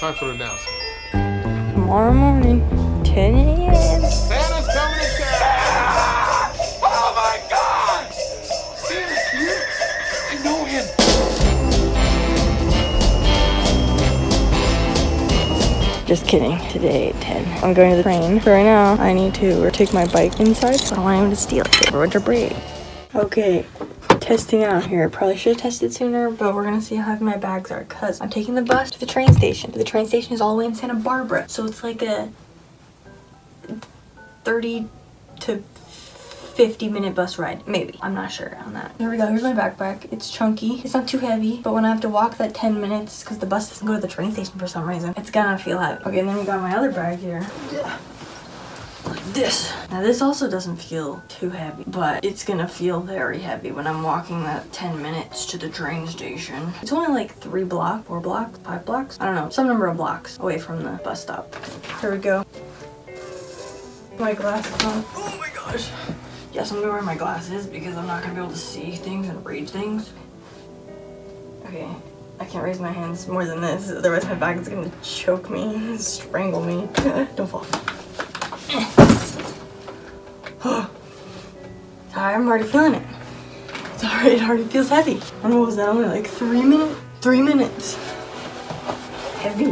time for the announcement. Tomorrow morning, 10 a.m. Santa's coming to town! Oh my God! Santa's here? I know him. Just kidding. Today at 10, I'm going to the train. So right now, I need to take my bike inside, so I don't want him to steal it. Winter break. Okay, testing out here. Probably should have tested sooner, but we're gonna see how heavy my bags are, because I'm taking the bus to the train station. The train station is all the way in Santa Barbara, so it's like a 30 to 50-minute bus ride, maybe. I'm not sure on that. Here we go. Here's my backpack. It's chunky. It's not too heavy, but when I have to walk that 10 minutes, because the bus doesn't go to the train station for some reason, it's gonna feel heavy. Okay, and then we got my other bag here. Like this. Now this also doesn't feel too heavy, but it's gonna feel very heavy when I'm walking that 10 minutes to the train station. It's only like 3 blocks, 4 blocks, 5 blocks, I don't know, some number of blocks away from the bus stop. Here we go. My glasses on. Oh my gosh. Yes, I'm gonna wear my glasses because I'm not gonna be able to see things and read things. Okay, I can't raise my hands more than this, otherwise my bag is gonna choke me, strangle me. Don't fall. I'm already feeling it. It already feels heavy. And what was that? Only like 3 minutes? 3 minutes. Heavy.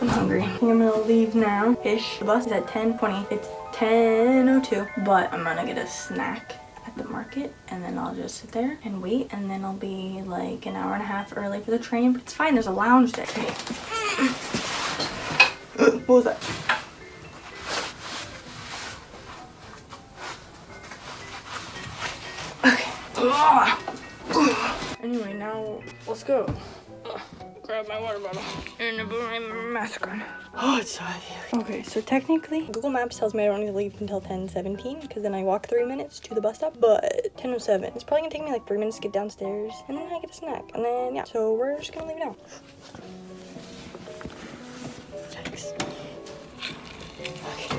I'm hungry. I think I'm gonna leave now ish. The bus is at 10:20. It's 10:02. But I'm gonna get a snack at the market and then I'll just sit there and wait, and then I'll be like an hour and a half early for the train. But it's fine, there's a lounge there. Okay. What was that? Okay. Anyway, now let's go. Grab my water bottle and put my mask on. Oh, it's so heavy. Okay, so technically, Google Maps tells me I don't need to leave until 10:17 because then I walk 3 minutes to the bus stop. But 10:07, it's probably gonna take me like 3 minutes to get downstairs, and then I get a snack, and then yeah. So we're just gonna leave now. Yikes. Okay.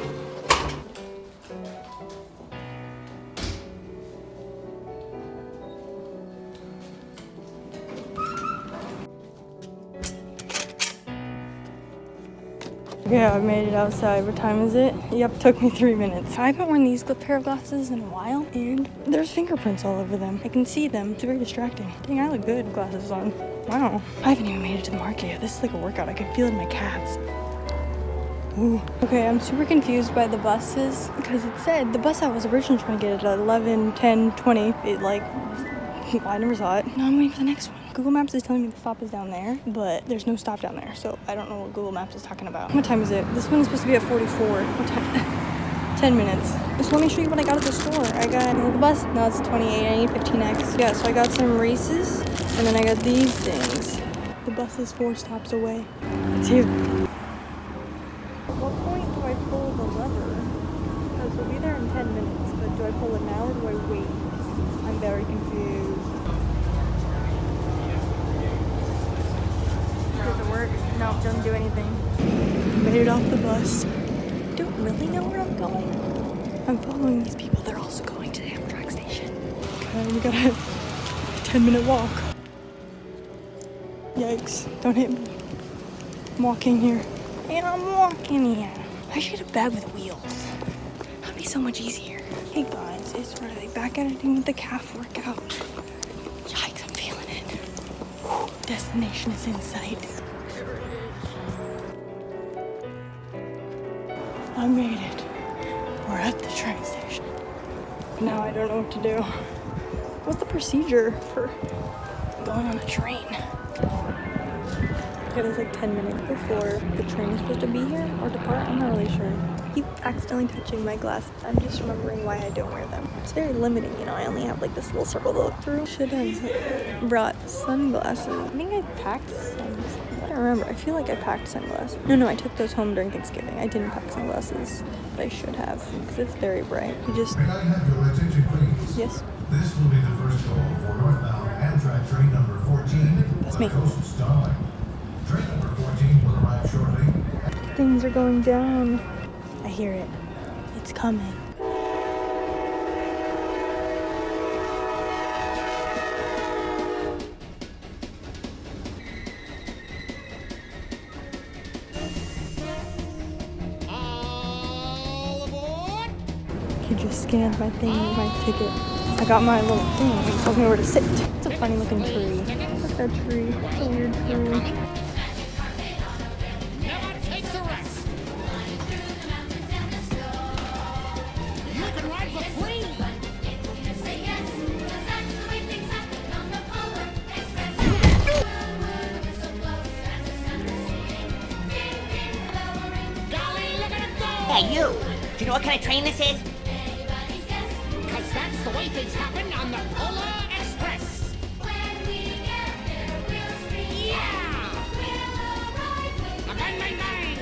Yeah, I made it outside. What time is it? Yep, took me 3 minutes. I haven't worn these pair of glasses in a while, and there's fingerprints all over them. I can see them. It's very distracting. Dang, I look good with glasses on. Wow. I haven't even made it to the market yet. This is like a workout. I can feel it in my calves. Ooh. Okay, I'm super confused by the buses because it said the bus I was originally trying to get at 11, 10, 20. It like, I never saw it. Now I'm waiting for the next one. Google Maps is telling me the stop is down there, but there's no stop down there, so I don't know what Google Maps is talking about. What time is it? This one is supposed to be at 44. What time? 10 minutes. Just let me show you what I got at the store. I got the bus. No, it's 28. I need 15X. Yeah, so I got some races, and then I got these things. The bus is 4 stops away. It's here. At what point do I pull the lever? Because we'll be there in 10 minutes, but do I pull it now or do I wait? I'm very confused. Does it work? No, it doesn't do anything. Made it off the bus. Don't really know where I'm going. I'm following these people. They're also going to the Amtrack station. Okay, we got a 10-minute walk. Yikes, don't hit me. I'm walking here. And I'm walking here. I should have a bag with wheels. That'd be so much easier. Hey guys, it's really back at it again with the calf workout. Yikes, I'm feeling it. Whew, destination is in sight. There it is. I made it. We're at the train station. Now I don't know what to do. What's the procedure for going on a train? It was like 10 minutes before the train is supposed to be here or depart. I'm not really sure. I keep accidentally touching my glasses. I'm just remembering why I don't wear them. It's very limiting, you know. I only have like this little circle to look through. Should have brought sunglasses. I think I packed sunglasses. I don't remember. I feel like I packed sunglasses. No, I took those home during Thanksgiving. I didn't pack sunglasses, but I should have because it's very bright. You just. May I have your attention, please? Yes. This will be the first call for northbound Amtrack train number 14. That's me. Starlight. Train number 14 will arrive shortly. Things are going down. I hear it. It's coming. just scanned my thing, my ticket. I got my little thing. It told me where to sit. It's a funny looking tree. Look at that tree. It's a weird tree. Never takes a rest. You can ride for free. Golly, look at it go! Hey, you! Do you know what kind of train this is? Because that's the way things happen on the Polar Express. Yeah! Bang, bang, bang!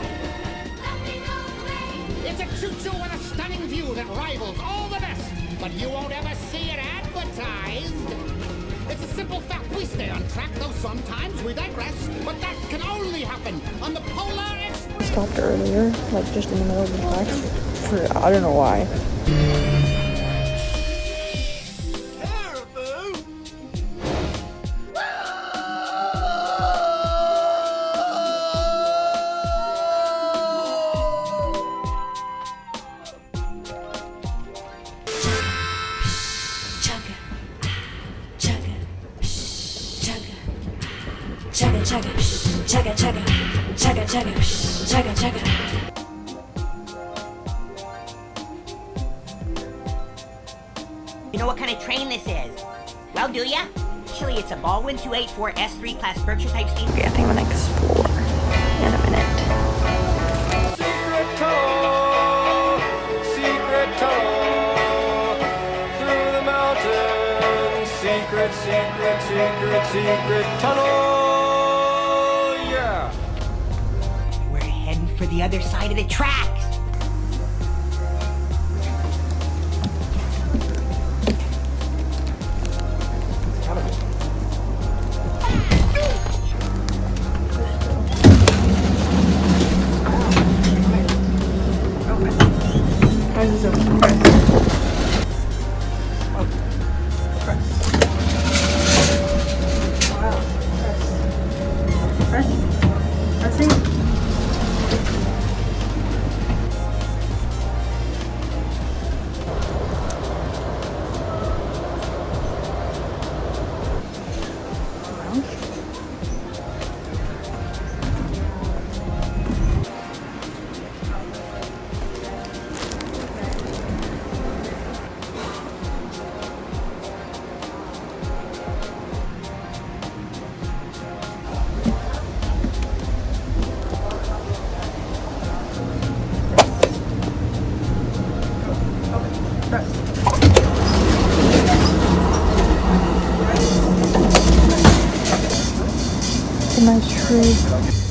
It's a choo-choo with a stunning view that rivals all the best, but you won't ever see it advertised. It's a simple fact. We stay on track, though sometimes we digress, but that can only happen on the Polar Express. Stopped earlier, like just in the middle of the tracks. I don't know why. Chugga, chugga, chugga, chugga, chugga, chugga, chugga, chugga. You know what kind of train this is? Well, do ya? Actually, it's a Baldwin 284 S3 class Berkshire type steam. Okay, I think I'm gonna explore in a minute. Secret tunnel, secret tunnel, through the mountains. Secret, secret, secret, secret tunnel. Yeah. We're heading for the other side of the tracks. How's this open? Wow. Press. Pressing. It's a nice tree.